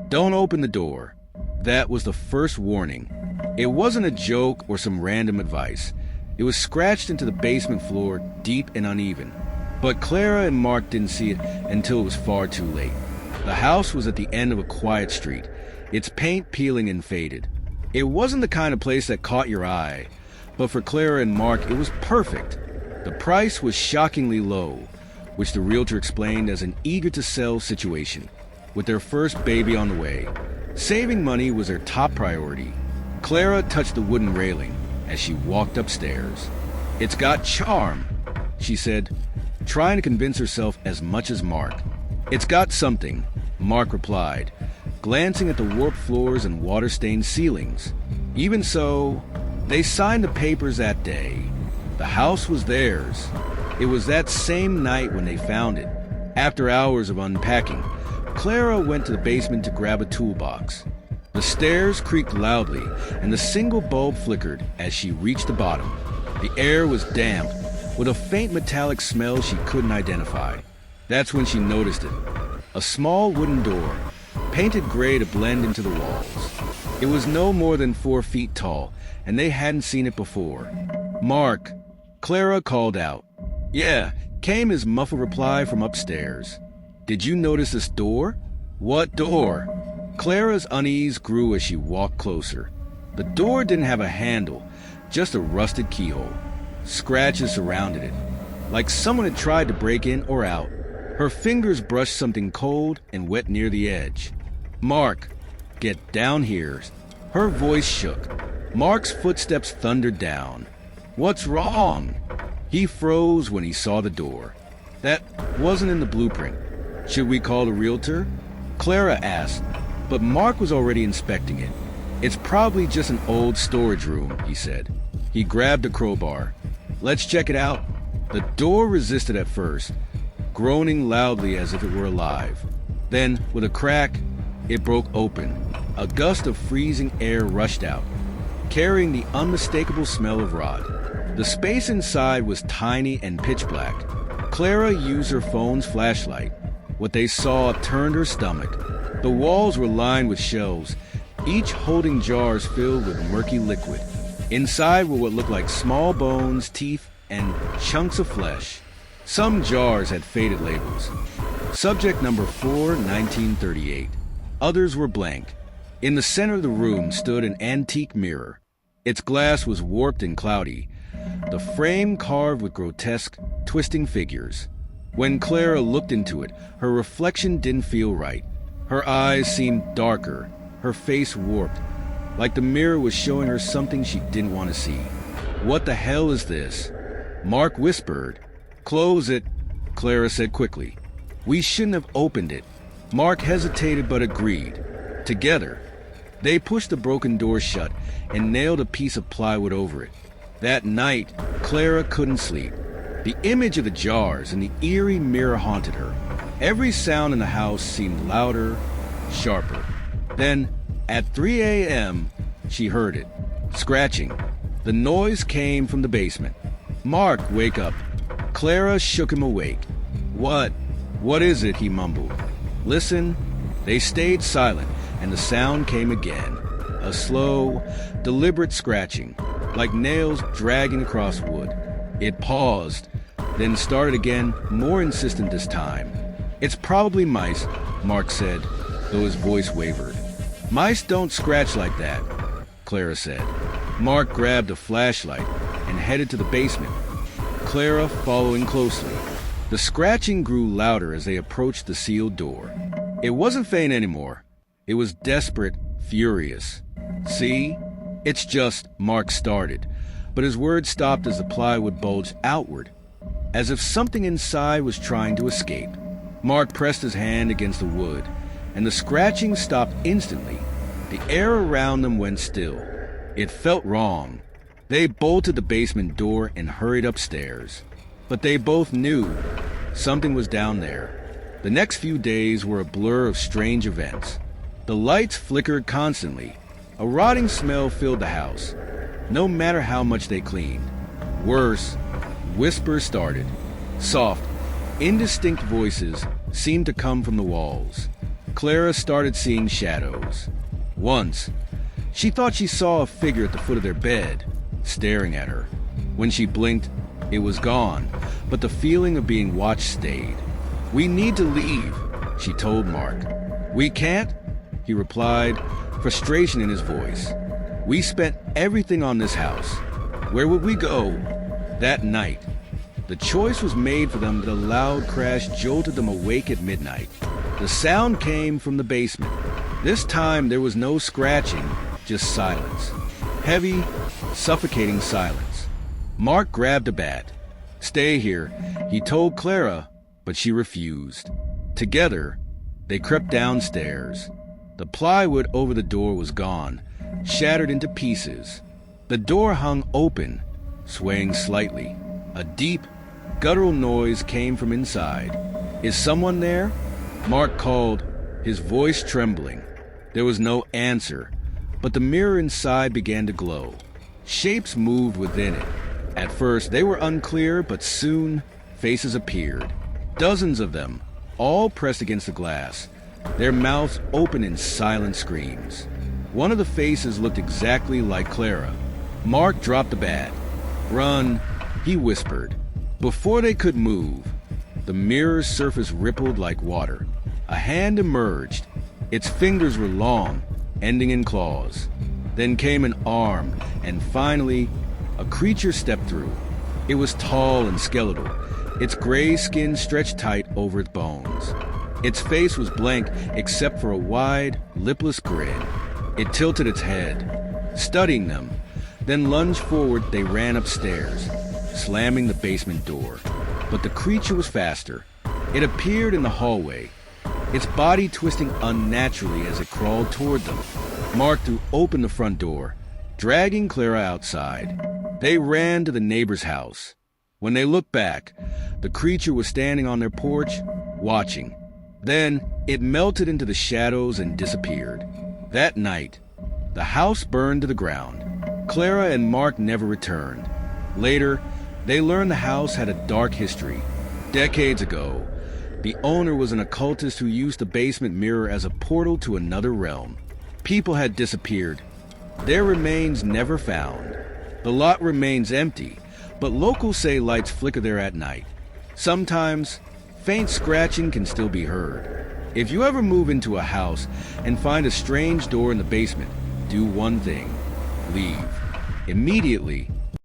"Don't open the door." That was the first warning. It wasn't a joke or some random advice. It was scratched into the basement floor, deep and uneven. But Clara and Mark didn't see it until it was far too late. The house was at the end of a quiet street, its paint peeling and faded. It wasn't the kind of place that caught your eye, but for Clara and Mark, it was perfect. The price was shockingly low, which the realtor explained as an eager-to-sell situation. With their first baby on the way, saving money was their top priority. Clara touched the wooden railing as she walked upstairs. "It's got charm," she said, trying to convince herself as much as Mark. "It's got something," Mark replied, glancing at the warped floors and water-stained ceilings. Even so, they signed the papers that day. The house was theirs. It was that same night when they found it. After hours of unpacking, Clara went to the basement to grab a toolbox. The stairs creaked loudly, and the single bulb flickered as she reached the bottom. The air was damp, with a faint metallic smell she couldn't identify. That's when she noticed it. A small wooden door, painted gray to blend into the walls. It was no more than 4 feet tall, and they hadn't seen it before. "Mark," Clara called out. "Yeah," came his muffled reply from upstairs. "Did you notice this door?" "What door?" Clara's unease grew as she walked closer. The door didn't have a handle, just a rusted keyhole. Scratches surrounded it, like someone had tried to break in or out. Her fingers brushed something cold and wet near the edge. "Mark, get down here." Her voice shook. Mark's footsteps thundered down. "What's wrong?" He froze when he saw the door. That wasn't in the blueprint. "Should we call the realtor?" Clara asked, but Mark was already inspecting it. "It's probably just an old storage room," he said. He grabbed a crowbar. "Let's check it out." The door resisted at first, groaning loudly as if it were alive. Then, with a crack, it broke open. A gust of freezing air rushed out, carrying the unmistakable smell of rot. The space inside was tiny and pitch black. Clara used her phone's flashlight. What they saw turned her stomach. The walls were lined with shelves, each holding jars filled with murky liquid. Inside were what looked like small bones, teeth, and chunks of flesh. Some jars had faded labels. Subject number 4, 1938. Others were blank. In the center of the room stood an antique mirror. Its glass was warped and cloudy, the frame carved with grotesque, twisting figures. When Clara looked into it, her reflection didn't feel right. Her eyes seemed darker, her face warped, like the mirror was showing her something she didn't want to see. "What the hell is this?" Mark whispered. "Close it," Clara said quickly. "We shouldn't have opened it." Mark hesitated but agreed. Together, they pushed the broken door shut and nailed a piece of plywood over it. That night, Clara couldn't sleep. The image of the jars and the eerie mirror haunted her. Every sound in the house seemed louder, sharper. Then, at 3 a.m., she heard it. Scratching. The noise came from the basement. "Mark, wake up." Clara shook him awake. What is it?" he mumbled. "Listen." They stayed silent, and the sound came again. A slow, deliberate scratching, like nails dragging across wood. It paused, then started again, more insistent this time. "It's probably mice," Mark said, though his voice wavered. "Mice don't scratch like that," Clara said. Mark grabbed a flashlight and headed to the basement, Clara following closely. The scratching grew louder as they approached the sealed door. It wasn't faint anymore. It was desperate, furious. "See? It's just," Mark started, but his words stopped as the plywood bulged outward, as if something inside was trying to escape. Mark pressed his hand against the wood, and the scratching stopped instantly. The air around them went still. It felt wrong. They bolted the basement door and hurried upstairs. But they both knew something was down there. The next few days were a blur of strange events. The lights flickered constantly. A rotting smell filled the house, no matter how much they cleaned. Worse, whispers started. Soft, indistinct voices seemed to come from the walls. Clara started seeing shadows. Once, she thought she saw a figure at the foot of their bed, staring at her. When she blinked, it was gone, but the feeling of being watched stayed. "We need to leave," she told Mark. "We can't," he replied, frustration in his voice. "We spent everything on this house. Where would we go?" That night, the choice was made for them, but a loud crash jolted them awake at midnight. The sound came from the basement. This time there was no scratching, just silence. Heavy, suffocating silence. Mark grabbed a bat. "Stay here," he told Clara, but she refused. Together, they crept downstairs. The plywood over the door was gone, shattered into pieces. The door hung open, swaying slightly. A deep, guttural noise came from inside. "Is someone there?" Mark called, his voice trembling. There was no answer, but the mirror inside began to glow. Shapes moved within it. At first, they were unclear, but soon, faces appeared. Dozens of them, all pressed against the glass, their mouths open in silent screams. One of the faces looked exactly like Clara. Mark dropped the bat. "Run," he whispered. Before they could move, the mirror's surface rippled like water. A hand emerged. Its fingers were long, ending in claws. Then came an arm, and finally, a creature stepped through. It was tall and skeletal, its gray skin stretched tight over its bones. Its face was blank except for a wide, lipless grin. It tilted its head, studying them. Then lunged forward, they ran upstairs, slamming the basement door. But the creature was faster. It appeared in the hallway, its body twisting unnaturally as it crawled toward them. Mark threw open the front door, dragging Clara outside. They ran to the neighbor's house. When they looked back, the creature was standing on their porch, watching. Then it melted into the shadows and disappeared. That night, the house burned to the ground. Clara and Mark never returned. Later, they learned the house had a dark history. Decades ago, the owner was an occultist who used the basement mirror as a portal to another realm. People had disappeared, their remains never found. The lot remains empty, but locals say lights flicker there at night. Sometimes, faint scratching can still be heard. If you ever move into a house and find a strange door in the basement, do one thing: leave. Immediately,